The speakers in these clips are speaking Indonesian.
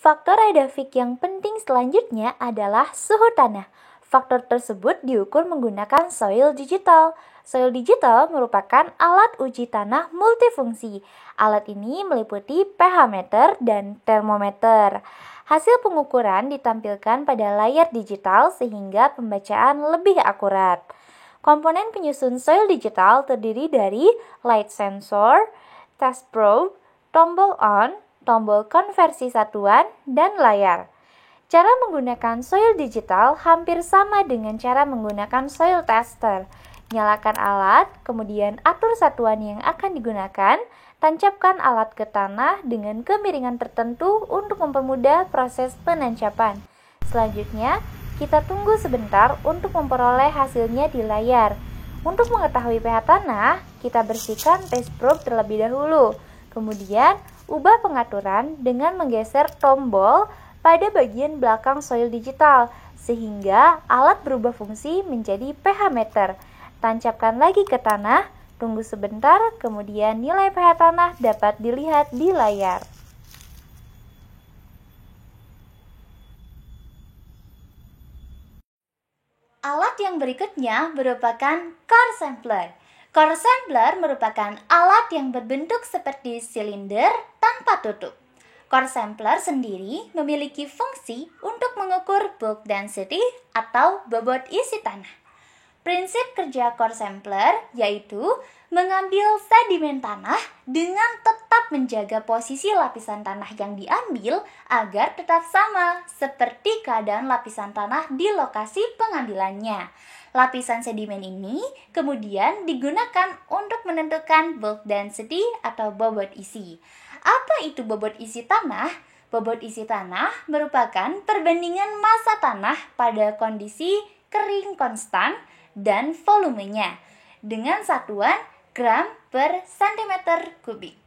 Faktor edafik yang penting selanjutnya adalah suhu tanah. Faktor tersebut diukur menggunakan soil digital. Soil digital merupakan alat uji tanah multifungsi. Alat ini meliputi pH meter dan termometer. Hasil pengukuran ditampilkan pada layar digital sehingga pembacaan lebih akurat. Komponen penyusun soil digital terdiri dari light sensor, test probe, tombol on, tombol konversi satuan, dan layar. Cara menggunakan soil digital hampir sama dengan cara menggunakan soil tester. Nyalakan alat, kemudian atur satuan yang akan digunakan, tancapkan alat ke tanah dengan kemiringan tertentu untuk mempermudah proses penancapan. Selanjutnya, kita tunggu sebentar untuk memperoleh hasilnya di layar. Untuk mengetahui pH tanah, kita bersihkan test probe terlebih dahulu. Kemudian, ubah pengaturan dengan menggeser tombol pada bagian belakang soil digital, sehingga alat berubah fungsi menjadi pH meter. Tancapkan lagi ke tanah, tunggu sebentar, kemudian nilai pH tanah dapat dilihat di layar. Alat yang berikutnya merupakan core sampler. Core sampler merupakan alat yang berbentuk seperti silinder tanpa tutup. Core sampler sendiri memiliki fungsi untuk mengukur bulk density atau bobot isi tanah. Prinsip kerja core sampler yaitu mengambil sedimen tanah dengan tetap menjaga posisi lapisan tanah yang diambil agar tetap sama seperti keadaan lapisan tanah di lokasi pengambilannya. Lapisan sedimen ini kemudian digunakan untuk menentukan bulk density atau bobot isi. Apa itu bobot isi tanah? Bobot isi tanah merupakan perbandingan massa tanah pada kondisi kering konstan dan volumenya dengan satuan gram per cm kubik.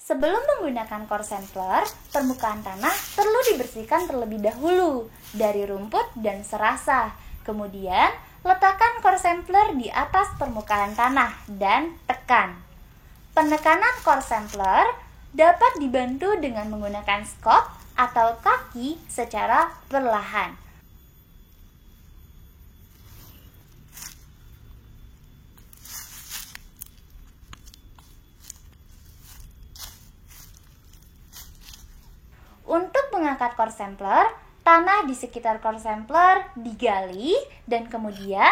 Sebelum menggunakan core sampler, permukaan tanah perlu dibersihkan terlebih dahulu dari rumput dan serasa. Kemudian, letakkan core sampler di atas permukaan tanah dan tekan. Penekanan core sampler dapat dibantu dengan menggunakan scope atau kaki secara perlahan. Untuk mengangkat core sampler, tanah di sekitar core sampler digali dan kemudian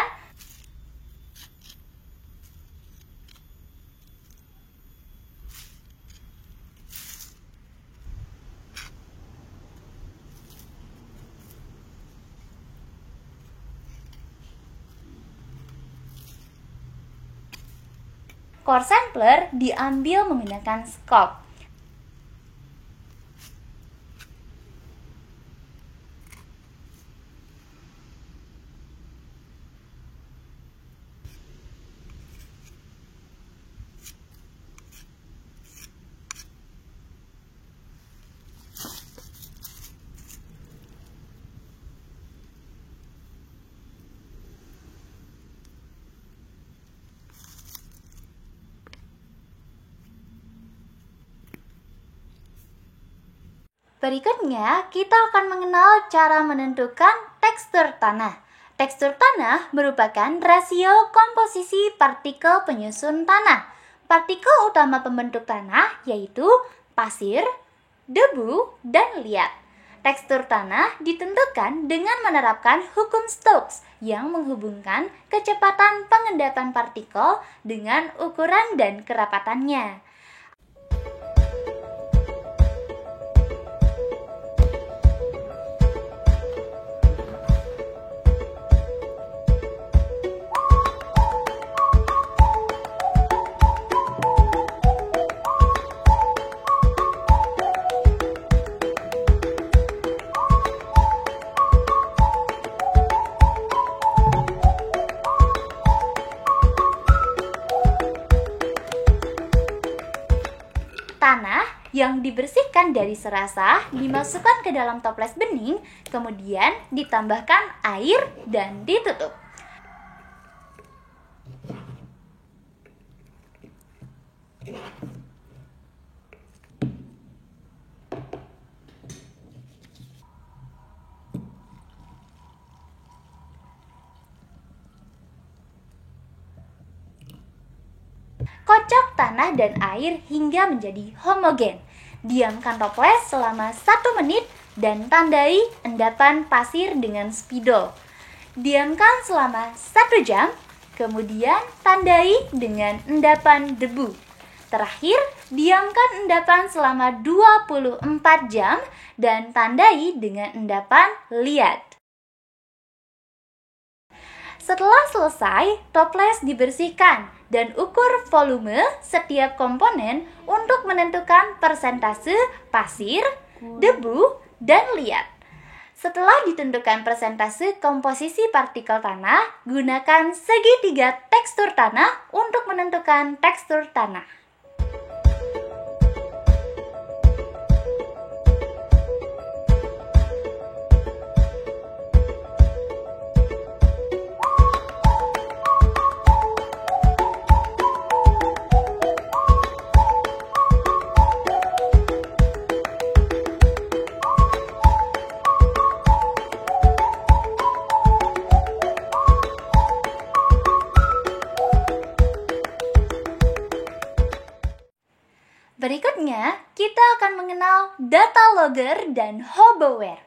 core sampler diambil menggunakan scope. Berikutnya, kita akan mengenal cara menentukan tekstur tanah. Tekstur tanah merupakan rasio komposisi partikel penyusun tanah. Partikel utama pembentuk tanah yaitu pasir, debu, dan liat. Tekstur tanah ditentukan dengan menerapkan hukum Stokes yang menghubungkan kecepatan pengendapan partikel dengan ukuran dan kerapatannya. Tanah yang dibersihkan dari serasa dimasukkan ke dalam toples bening, kemudian ditambahkan air dan ditutup. kocok tanah dan air hingga menjadi homogen. Diamkan toples selama 1 menit dan tandai endapan pasir dengan spidol. Diamkan selama 1 jam, kemudian tandai dengan endapan debu. Terakhir, diamkan endapan selama 24 jam dan tandai dengan endapan liat. Setelah selesai, toples dibersihkan dan ukur volume setiap komponen untuk menentukan persentase pasir, debu, dan liat. Setelah ditentukan persentase komposisi partikel tanah, gunakan segitiga tekstur tanah untuk menentukan tekstur tanah. Berikutnya, kita akan mengenal data logger dan hoboware.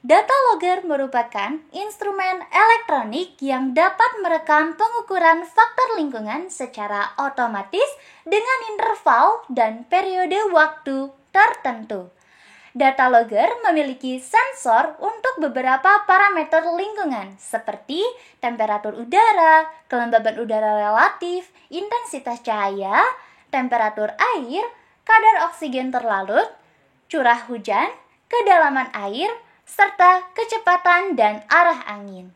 Data logger merupakan instrumen elektronik yang dapat merekam pengukuran faktor lingkungan secara otomatis dengan interval dan periode waktu tertentu. Data logger memiliki sensor untuk beberapa parameter lingkungan seperti temperatur udara, kelembaban udara relatif, intensitas cahaya, temperatur air, kadar oksigen terlarut, curah hujan, kedalaman air, serta kecepatan dan arah angin.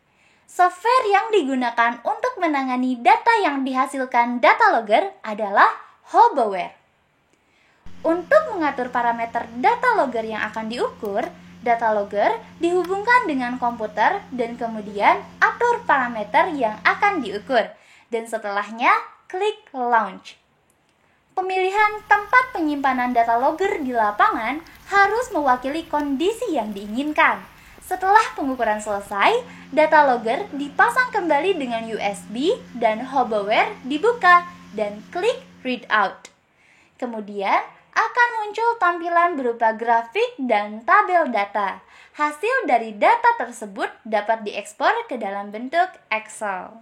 Software yang digunakan untuk menangani data yang dihasilkan data logger adalah hoboware. Untuk mengatur parameter data logger yang akan diukur, data logger dihubungkan dengan komputer dan kemudian atur parameter yang akan diukur. Dan setelahnya, klik launch. Pemilihan tempat penyimpanan data logger di lapangan harus mewakili kondisi yang diinginkan. Setelah pengukuran selesai, data logger dipasang kembali dengan USB dan hoboware dibuka dan klik readout. Kemudian akan muncul tampilan berupa grafik dan tabel data. Hasil dari data tersebut dapat diekspor ke dalam bentuk Excel.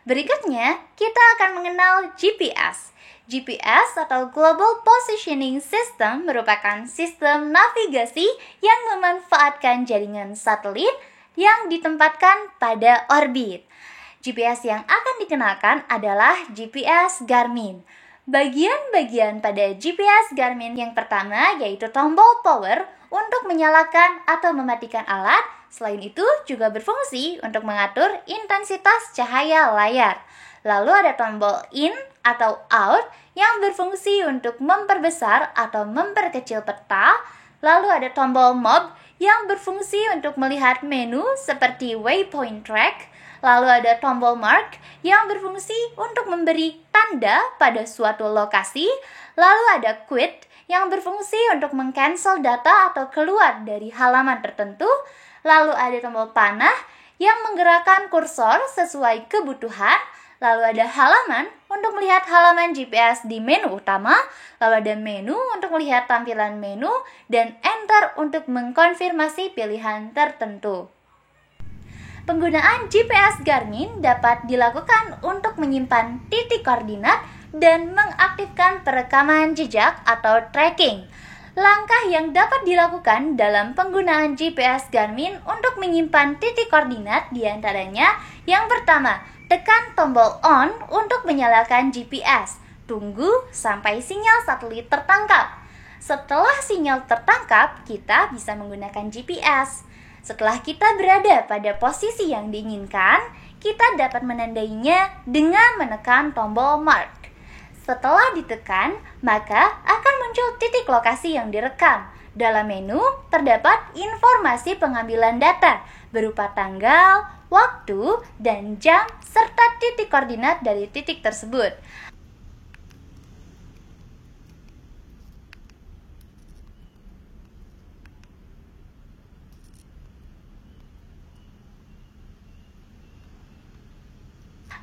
Berikutnya, kita akan mengenal GPS. GPS atau Global Positioning System merupakan sistem navigasi yang memanfaatkan jaringan satelit yang ditempatkan pada orbit. GPS yang akan dikenalkan adalah GPS Garmin. Bagian-bagian pada GPS Garmin yang pertama yaitu tombol power untuk menyalakan atau mematikan alat. Selain itu juga berfungsi untuk mengatur intensitas cahaya layar. Lalu ada tombol in atau out yang berfungsi untuk memperbesar atau memperkecil peta. Lalu ada tombol mob yang berfungsi untuk melihat menu seperti waypoint track. Lalu ada tombol mark yang berfungsi untuk memberi tanda pada suatu lokasi. Lalu ada quit yang berfungsi untuk meng-cancel data atau keluar dari halaman tertentu. Lalu ada tombol panah yang menggerakkan kursor sesuai kebutuhan. Lalu ada halaman untuk melihat halaman GPS di menu utama, lalu ada menu untuk melihat tampilan menu, dan enter untuk mengkonfirmasi pilihan tertentu. Penggunaan GPS Garmin dapat dilakukan untuk menyimpan titik koordinat dan mengaktifkan perekaman jejak atau tracking. Langkah yang dapat dilakukan dalam penggunaan GPS Garmin untuk menyimpan titik koordinat diantaranya: yang pertama, tekan tombol on untuk menyalakan GPS. Tunggu sampai sinyal satelit tertangkap. Setelah sinyal tertangkap, kita bisa menggunakan GPS. Setelah kita berada pada posisi yang diinginkan, kita dapat menandainya dengan menekan tombol mark. Setelah ditekan, maka akan muncul titik lokasi yang direkam. Dalam menu, terdapat informasi pengambilan data berupa tanggal, waktu, dan jam, serta titik koordinat dari titik tersebut.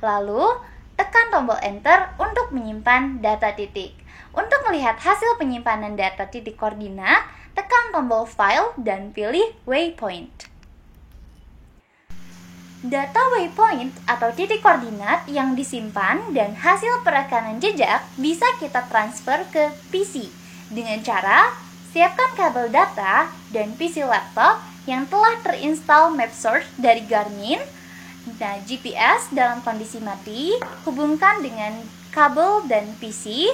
Lalu, tekan tombol enter untuk menyimpan data titik. Untuk melihat hasil penyimpanan data titik koordinat, tekan tombol file dan pilih waypoint. Data waypoint atau titik koordinat yang disimpan dan hasil perekaman jejak bisa kita transfer ke PC dengan cara siapkan kabel data dan PC laptop yang telah terinstall MapSearch dari Garmin. Nah, GPS dalam kondisi mati, hubungkan dengan kabel dan PC.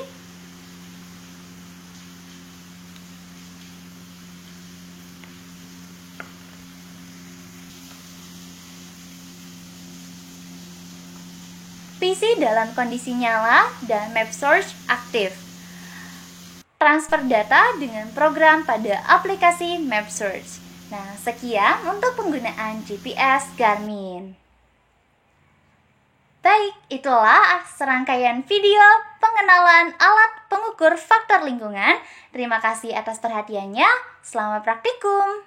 PC dalam kondisi nyala dan MapSearch aktif. Transfer data dengan program pada aplikasi MapSearch. Nah, sekian untuk penggunaan GPS Garmin. Baik, itulah serangkaian video pengenalan alat pengukur faktor lingkungan. Terima kasih atas perhatiannya. Selamat praktikum.